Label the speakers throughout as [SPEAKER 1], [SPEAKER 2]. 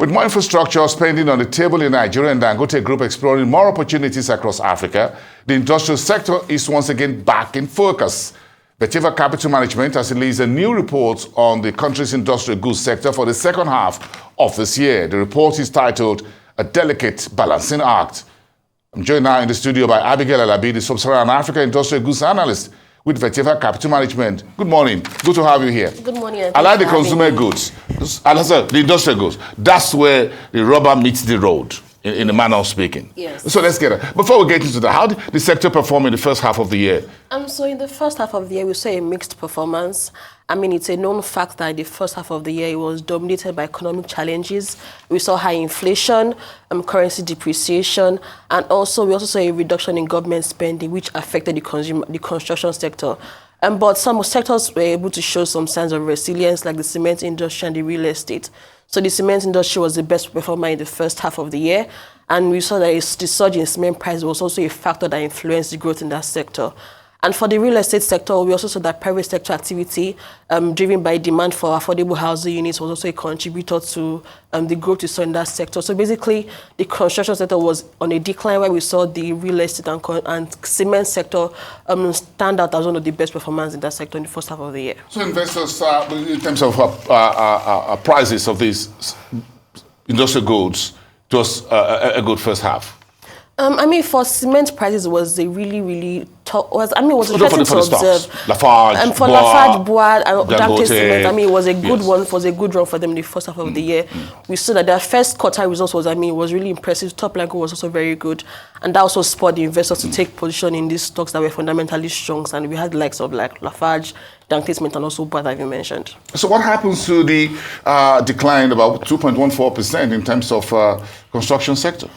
[SPEAKER 1] With more infrastructure spending on the table in Nigeria and Dangote Group exploring more opportunities across Africa, the industrial sector is once again back in focus. Vetiva Capital Management has released a new report on the country's industrial goods sector for the second half of this year. The report is titled A Delicate Balancing Act. I'm joined now in the studio by Abigail Alabi, the Sub-Saharan Africa Industrial Goods Analyst with Vetiva Capital Management. Good morning. Good to have you here.
[SPEAKER 2] Good morning.
[SPEAKER 1] I like the consumer goods. The industrial goods. That's where the rubber meets the road, in the manner of speaking.
[SPEAKER 2] Yes.
[SPEAKER 1] So let's get it. Before we get into that, how did the sector perform in the first half of the year?
[SPEAKER 2] So in the first half of the year, we saw a mixed performance. It's a known fact that in the first half of the year, it was dominated by economic challenges. We saw high inflation, currency depreciation, and we also saw a reduction in government spending, which affected the construction sector. But some sectors were able to show some signs of resilience, like the cement industry and the real estate. So the cement industry was the best performer in the first half of the year, and we saw that the surge in cement price was also a factor that influenced the growth in that sector. And for the real estate sector, we also saw that private sector activity, driven by demand for affordable housing units, was also a contributor to the growth we saw in that sector. So basically, the construction sector was on a decline, where we saw the real estate and cement sector stand out as one of the best performers in that sector in the first half of the year.
[SPEAKER 1] So investors, in terms of prices of these industrial goods, it was a good first half.
[SPEAKER 2] For cement prices, it was a really tough. It was interesting to observe.
[SPEAKER 1] Lafarge,
[SPEAKER 2] for Lafarge, Bois, and Dangote Cement, it was a good
[SPEAKER 1] yes.
[SPEAKER 2] one. It was a good run for them in the first half of the year. We saw that their first quarter results was really impressive. Top line was also very good, and that also spurred the investors to take position in these stocks that were fundamentally strong. And we had the likes of Lafarge, Dangote Cement, and also Bois that you mentioned. So
[SPEAKER 1] what happens to the decline about 2.14% in terms of construction sector?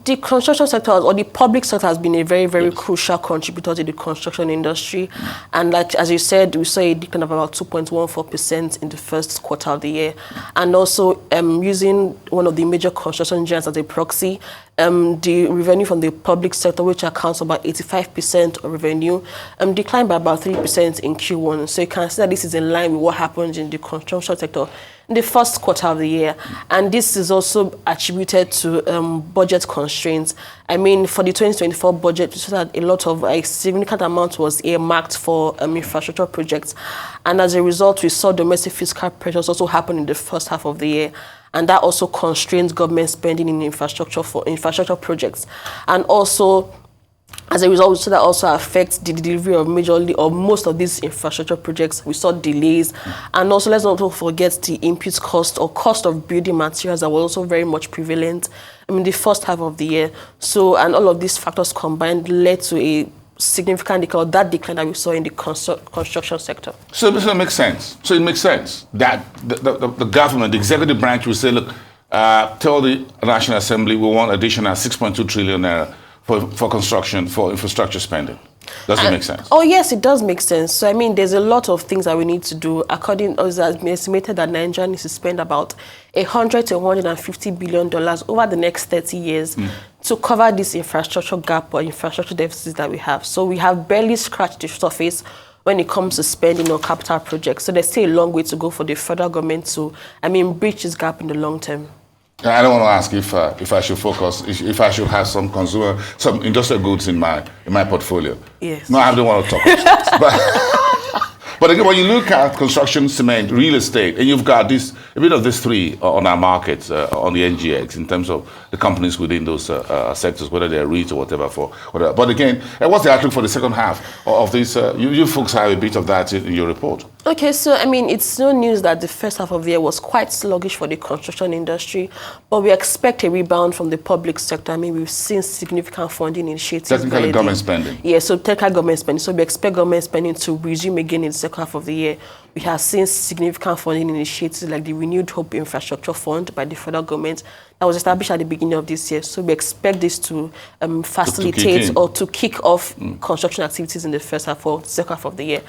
[SPEAKER 2] The construction sector or the public sector has been a very crucial contributor to the construction industry. And as you said, we saw a decline of about 2.14% in the first quarter of the year. And also, using one of the major construction giants as a proxy, the revenue from the public sector, which accounts for about 85% of revenue, declined by about 3% in Q1. So you can see that this is in line with what happened in the construction sector in the first quarter of the year. And this is also attributed to budget constraints. For the 2024 budget, we saw that a significant amount was earmarked for infrastructure projects. And as a result, we saw domestic fiscal pressures also happen in the first half of the year. And that also constrains government spending in infrastructure projects. And also, as a result, so that also affects the delivery of most of these infrastructure projects. We saw delays. And also, let's not forget the input cost or cost of building materials that was also very much prevalent the first half of the year. So, and all of these factors combined led to a significant decline, that we saw in the construction sector.
[SPEAKER 1] So it makes sense. So it makes sense that the government, the executive branch, will say, look, tell the National Assembly we want additional 6.2 trillion naira for construction, for infrastructure spending. Does it make sense?
[SPEAKER 2] Oh, yes, it does make sense. So, there's a lot of things that we need to do. According to estimated that Nigeria needs to spend about $100 to $150 billion over the next 30 years to cover this infrastructure gap or infrastructure deficits that we have. So we have barely scratched the surface when it comes to spending on capital projects. So there's still a long way to go for the federal government to, bridge this gap in the long term.
[SPEAKER 1] I don't want to ask if I should focus, if I should have some industrial goods in my portfolio.
[SPEAKER 2] Yes.
[SPEAKER 1] No, I don't want to talk about that. But again, when you look at construction, cement, real estate, and you've got a bit of these three on our markets, on the NGX, in terms of the companies within those sectors, whether they're REIT or whatever. But again, what's the outlook for the second half of this? You folks have a bit of that in your report.
[SPEAKER 2] Okay, so it's no news that the first half of the year was quite sluggish for the construction industry, but we expect a rebound from the public sector. We've seen significant funding initiatives.
[SPEAKER 1] Technically government spending.
[SPEAKER 2] Yeah, so technical government spending. So we expect government spending to resume again in the second half of the year. We have seen significant funding initiatives like the Renewed Hope Infrastructure Fund by the federal government that was established at the beginning of this year. So we expect this to facilitate or to kick off construction activities in the first half or second half of the year.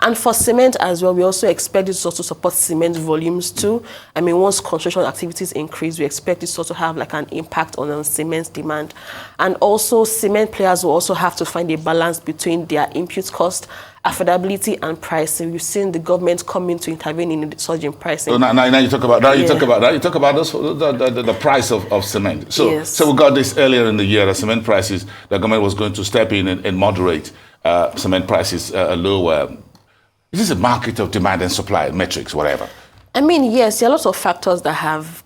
[SPEAKER 2] And for cement as well, we also expect this to also support cement volumes too. I mean, once construction activities increase, we expect this to also have like an impact on cement demand. And also, cement players will also have to find a balance between their input cost, affordability, and pricing. We've seen the government come in to intervene in the surge in pricing.
[SPEAKER 1] So now you talk about the price of cement. So
[SPEAKER 2] Yes.
[SPEAKER 1] so we got this earlier in the year. The cement prices, the government was going to step in and moderate cement prices lower. This is a market of demand and supply metrics, whatever.
[SPEAKER 2] I mean, yes, there are lots of factors that have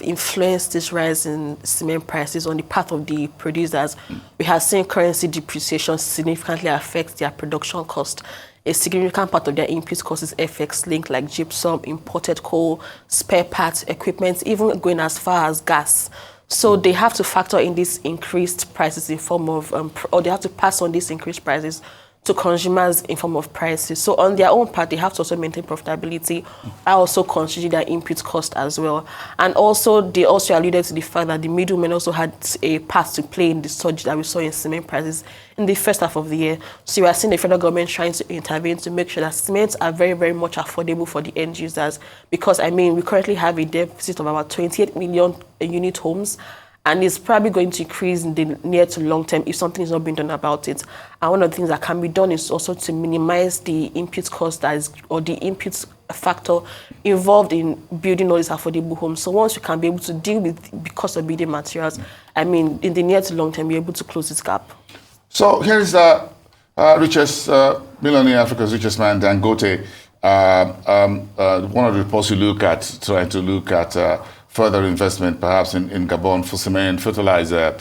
[SPEAKER 2] influenced this rise in cement prices on the part of the producers. We have seen currency depreciation significantly affect their production cost. A significant part of their input cost is FX linked, like gypsum, imported coal, spare parts, equipment, even going as far as gas. So they have to factor in these increased prices in form of, or they have to pass on these increased prices to consumers in form of prices. So on their own part, they have to also maintain profitability. I also consider their input cost as well. And also, they also alluded to the fact that the middlemen also had a part to play in the surge that we saw in cement prices in the first half of the year. So we are seeing the federal government trying to intervene to make sure that cements are very, very much affordable for the end users. Because, I mean, we currently have a deficit of about 28 million unit homes, and it's probably going to increase in the near to long term if something is not being done about it. And one of the things that can be done is also to minimize the input cost or the input factor involved in building all these affordable homes. So once you can be able to deal with the cost of building materials, I mean, in the near to long term, you're able to close this gap.
[SPEAKER 1] So here is the richest millionaire, Africa's richest man, Dangote. One of the reports you look at, trying to look at further investment, perhaps in Gabon for cement, fertilizer,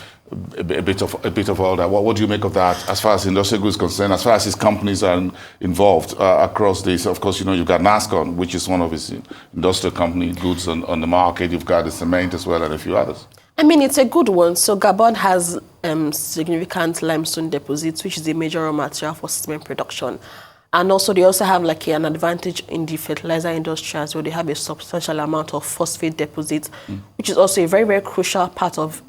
[SPEAKER 1] a bit of all that. What do you make of that as far as industrial goods concerned, as far as his companies are involved across this? Of course, you know, you've got NASCON, which is one of his industrial company goods on the market. You've got the cement as well and a few others.
[SPEAKER 2] I mean, it's a good one. So Gabon has significant limestone deposits, which is a major raw material for cement production. And also, they also have like an advantage in the fertilizer industry as well. They have a substantial amount of phosphate deposits, which is also a very, very crucial part of,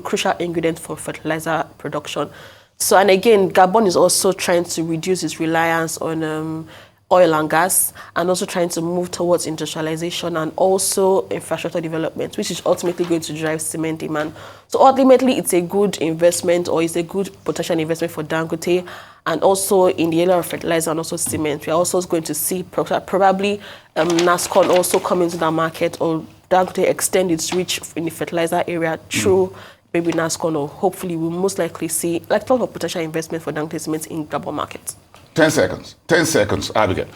[SPEAKER 2] crucial ingredient for fertilizer production. So, and again, Gabon is also trying to reduce its reliance on oil and gas, and also trying to move towards industrialization and also infrastructure development, which is ultimately going to drive cement demand. So ultimately, it's a good investment, or it's a good potential investment for Dangote, and also in the area of fertilizer and also cement. We are also going to see probably NASCON also come into the market, or Dangote extend its reach in the fertilizer area through maybe NASCON, or hopefully we'll most likely see like a lot of potential investment for Dangote Cement in Gabon market. 10
[SPEAKER 1] seconds, Abigail.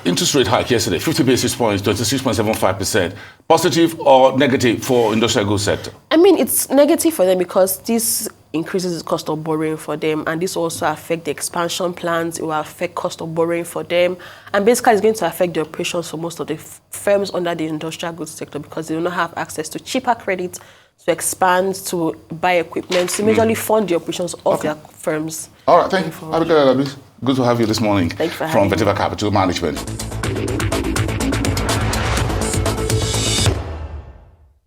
[SPEAKER 1] Interest rate hike yesterday, 50 basis points, 26.75%. Positive or negative for industrial goods sector?
[SPEAKER 2] I mean, it's negative for them because this increases the cost of borrowing for them, and this also affect the expansion plans. It will affect cost of borrowing for them, and basically it's going to affect the operations for most of the firms under the industrial goods sector, because they do not have access to cheaper credit to expand, to buy equipment, to majorly fund the operations of their firms.
[SPEAKER 1] All right, thank you. Abigail Alabi, good to have you this morning.
[SPEAKER 2] Thank you for
[SPEAKER 1] from
[SPEAKER 2] having me.
[SPEAKER 1] Vetiva Capital Management.